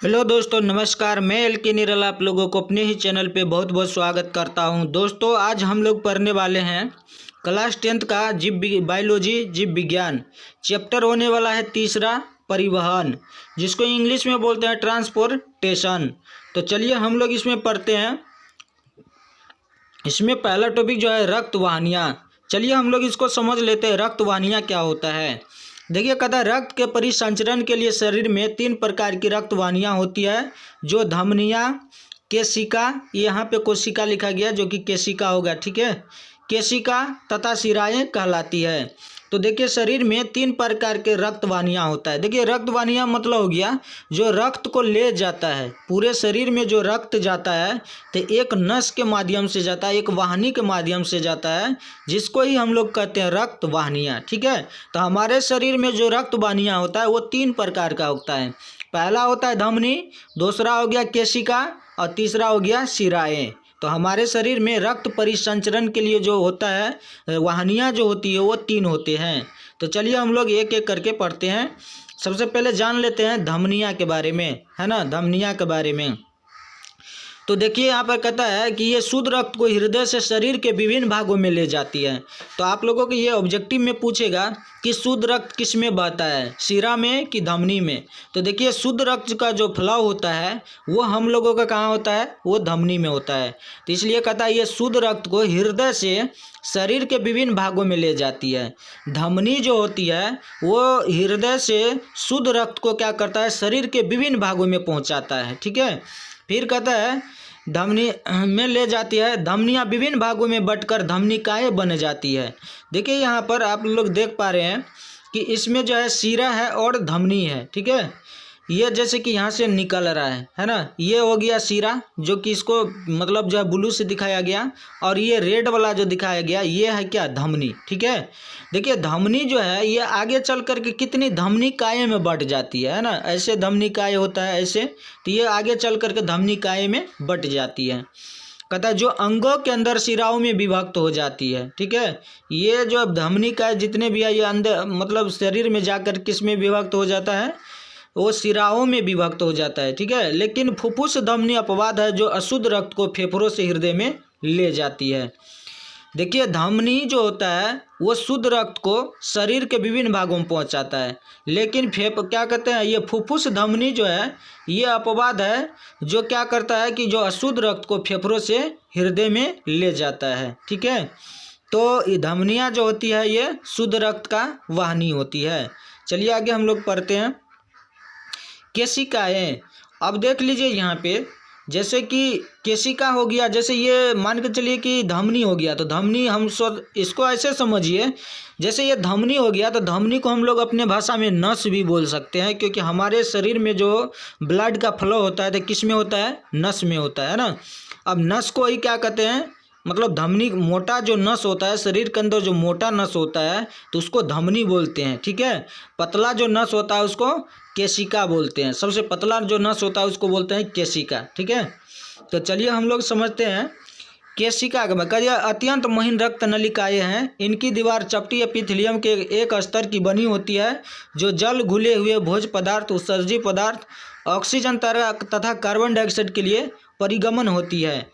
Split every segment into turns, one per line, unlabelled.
Hello दोस्तों, नमस्कार। मैं एल के निरल आप लोगों को अपने ही चैनल पे बहुत बहुत स्वागत करता हूं। दोस्तों, आज हम लोग पढ़ने वाले हैं क्लास 10th का बायोलॉजी जीव विज्ञान। चैप्टर होने वाला है तीसरा, परिवहन, जिसको इंग्लिश में बोलते हैं ट्रांसपोर्टेशन। तो चलिए हम लोग इसमें पढ़ते हैं। इसमें पहला टॉपिक जो है रक्त वाहिनियाँ। चलिए हम लोग इसको समझ लेते हैं, रक्त वाहिनियाँ क्या होता है। देखिए, कहता है रक्त के परिसंचरण के लिए शरीर में 3 प्रकार की रक्त वाहिनियाँ होती है, जो धमनियाँ, केशिका, यहाँ पे कोशिका लिखा गया जो कि केशिका होगा, ठीक है, केशिका तथा शिराएँ कहलाती है। तो देखिए, शरीर में 3 प्रकार के रक्त वाहिनियाँ होता है। देखिए, रक्त वाहिनियाँ मतलब हो गया जो रक्त को ले जाता है। पूरे शरीर में जो रक्त जाता है तो एक नस के माध्यम से जाता है, एक वाहिनी के माध्यम से जाता है, जिसको ही हम लोग कहते हैं रक्त वाहिनियाँ, ठीक है। तो हमारे शरीर में जो रक्त वाहिनियाँ होता है वो 3 प्रकार का होता है। पहला होता है धमनी, दूसरा हो गया केशिका और तीसरा हो गया शिराएँ। तो हमारे शरीर में रक्त परिसंचरण के लिए जो होता है वाहिनियाँ जो होती है वो 3 होते हैं। तो चलिए हम लोग एक एक करके पढ़ते हैं। सबसे पहले जान लेते हैं धमनियाँ के बारे में, है ना, धमनियाँ के बारे में। तो देखिए, यहाँ पर कहता है कि ये शुद्ध रक्त को हृदय से शरीर के विभिन्न भागों में ले जाती है। तो आप लोगों को ये ऑब्जेक्टिव में पूछेगा कि शुद्ध रक्त किस में बहता है, शिरा में कि धमनी में। तो देखिए, शुद्ध रक्त का जो फ्लो होता है वो हम लोगों का कहाँ होता है, वो धमनी में होता है। तो इसलिए कहता है ये शुद्ध रक्त को हृदय से शरीर के विभिन्न भागों में ले जाती है। धमनी जो होती है वो हृदय से शुद्ध रक्त को क्या करता है, शरीर के विभिन्न भागों में पहुँचाता है, ठीक है। फिर कहता है धमनी में ले जाती है। धमनियाँ विभिन्न भागों में बंटकर धमनिकाएँ बन जाती है। देखिए, यहाँ पर आप लोग देख पा रहे हैं कि इसमें जो है शिरा है और धमनी है, ठीक है। ये जैसे कि यहाँ से निकल रहा है ना, ये हो गया शिरा, जो कि इसको मतलब जो है ब्लू से दिखाया गया, और ये रेड वाला जो दिखाया गया ये है क्या, धमनी, ठीक है। देखिए, धमनी जो है ये आगे चल करके कितनी धमनिकाएँ में बंट जाती है ना, ऐसे धमनिकाएँ होता है ऐसे, तो ये आगे चल करके धमनिकाएँ में बंट जाती है। कहता है जो अंगों के अंदर शिराओं में विभक्त हो जाती है, ठीक है। ये जो धमनिकाएँ जितने भी है ये अंदर मतलब शरीर में जाकर किस में विभक्त हो जाता है, वो शिराओं में विभक्त हो जाता है, ठीक है। लेकिन फुफ्फुस धमनी अपवाद है जो अशुद्ध रक्त को फेफड़ों से हृदय में ले जाती है। देखिए, धमनी जो होता है वो शुद्ध रक्त को शरीर के विभिन्न भागों में पहुंचाता है, लेकिन क्या कहते हैं, ये फुफ्फुस धमनी जो है ये अपवाद है जो क्या करता है कि जो अशुद्ध रक्त को फेफड़ों से हृदय में ले जाता है, ठीक है। तो ये धमनियाँ जो होती है ये शुद्ध रक्त का वाहिनी होती है। चलिए आगे हम लोग पढ़ते हैं केशिकाएँ। अब देख लीजिए यहाँ पे, जैसे कि केशिका हो गया, जैसे ये मान के चलिए कि धमनी हो गया, तो धमनी हम इसको ऐसे समझिए, जैसे ये धमनी हो गया तो धमनी को हम लोग अपने भाषा में नस भी बोल सकते हैं, क्योंकि हमारे शरीर में जो ब्लड का फ्लो होता है तो किस में होता है, नस में होता है ना। अब नस को ही क्या कहते हैं, मतलब धमनी, मोटा जो नस होता है शरीर के अंदर, जो मोटा नस होता है तो उसको धमनी बोलते हैं, ठीक है। पतला जो नस होता है उसको केशिका बोलते हैं। सबसे पतला जो नस होता है उसको बोलते हैं केशिका, ठीक है। तो चलिए हम लोग समझते हैं केशिका का मतलब अत्यंत महीन रक्त नलिकाएँ हैं। इनकी दीवार चपटी एपिथेलियम के एक स्तर की बनी होती है, जो जल घुले हुए भोज्य पदार्थ, उत्सर्जी पदार्थ, ऑक्सीजन तथा कार्बन डाइऑक्साइड के लिए परिगमन होती है,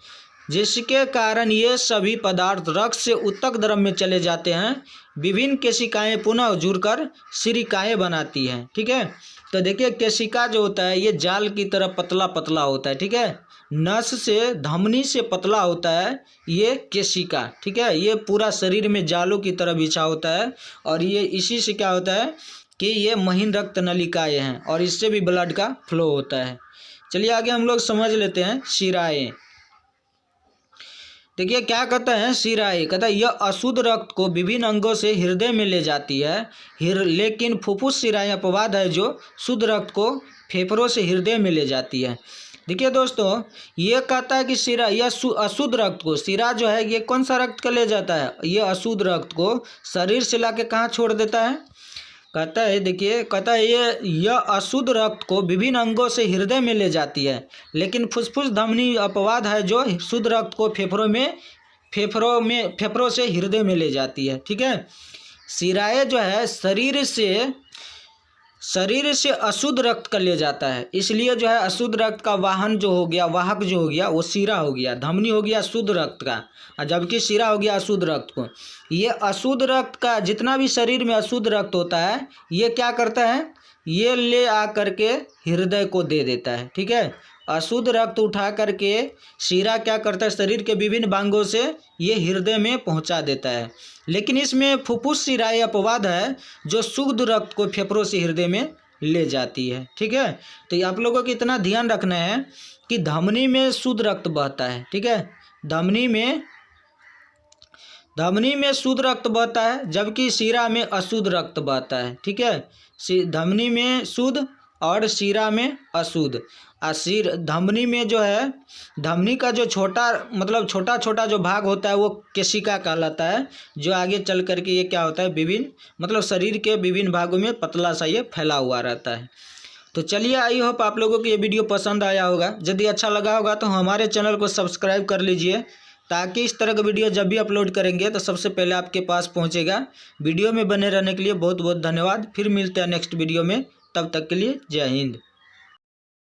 जिसके कारण ये सभी पदार्थ रक्त से ऊतक द्रव में चले जाते हैं। विभिन्न केशिकाएँ पुनः जुड़कर सिरिकाएँ बनाती हैं, ठीक है। तो देखिए, केशिका जो होता है ये जाल की तरह पतला पतला होता है, ठीक है। नस से, धमनी से पतला होता है ये केशिका, ठीक है। ये पूरा शरीर में जालों की तरह बिछा होता है, और ये इसी से क्या होता है कि ये महीन रक्त नलिकाएँ हैं, और इससे भी ब्लड का फ्लो होता है। चलिए आगे हम लोग समझ लेते हैं शिराएँ। देखिए क्या कहता है शिराएँ, कहता है यह अशुद्ध रक्त को विभिन्न अंगों से हृदय में ले जाती है, लेकिन फुफ्फुस शिराएँ अपवाद है जो शुद्ध रक्त को फेफड़ों से हृदय में ले जाती है। देखिए दोस्तों, ये कहता है कि शिरा, यह अशुद्ध रक्त को, शिरा जो है ये कौन सा रक्त का ले जाता है, ये अशुद्ध रक्त को शरीर से लाके कहाँ छोड़ देता है। कहता है, देखिए कहता है यह अशुद्ध रक्त को विभिन्न अंगों से हृदय में ले जाती है, लेकिन फुफ्फुस धमनी अपवाद है जो शुद्ध रक्त को फेफड़ों से हृदय में ले जाती है, ठीक है। शिराएँ जो है शरीर से अशुद्ध रक्त का ले जाता है, इसलिए जो है अशुद्ध रक्त का वाहन जो हो गया, वाहक जो हो गया वो शिरा हो गया। धमनी हो गया शुद्ध रक्त का और जबकि शिरा हो गया अशुद्ध रक्त को। ये अशुद्ध रक्त का जितना भी शरीर में अशुद्ध रक्त होता है ये क्या करता है, ये ले आ करके हृदय को दे देता है। ठीक है, अशुद्ध रक्त उठा करके शिरा क्या करता है, शरीर के विभिन्न भागों से ये हृदय में पहुंचा देता है। लेकिन इसमें फुफ्फुस शिरा ये अपवाद है जो शुद्ध रक्त को फेफड़ों से हृदय में ले जाती है। ठीक है, तो ये आप लोगों को इतना ध्यान रखना है कि धमनी में शुद्ध रक्त बहता है। ठीक है, धमनी में शुद्ध रक्त बहता है जबकि शिरा में अशुद्ध रक्त बहता है। ठीक है, धमनी में शुद्ध और शिरा में अशुद्ध। धमनी में जो है, धमनी का जो छोटा छोटा जो भाग होता है वो केशिका कहलाता है, जो आगे चल करके ये क्या होता है, विभिन्न शरीर के विभिन्न भागों में पतला सा ये फैला हुआ रहता है। तो चलिए, आई होप आप लोगों को ये वीडियो पसंद आया होगा। यदि अच्छा लगा होगा तो हमारे चैनल को सब्सक्राइब कर लीजिए ताकि इस तरह का वीडियो जब भी अपलोड करेंगे तो सबसे पहले आपके पास पहुंचेगा। वीडियो में बने रहने के लिए बहुत बहुत धन्यवाद। फिर मिलते हैं नेक्स्ट वीडियो में, तब तक के लिए जय हिंद।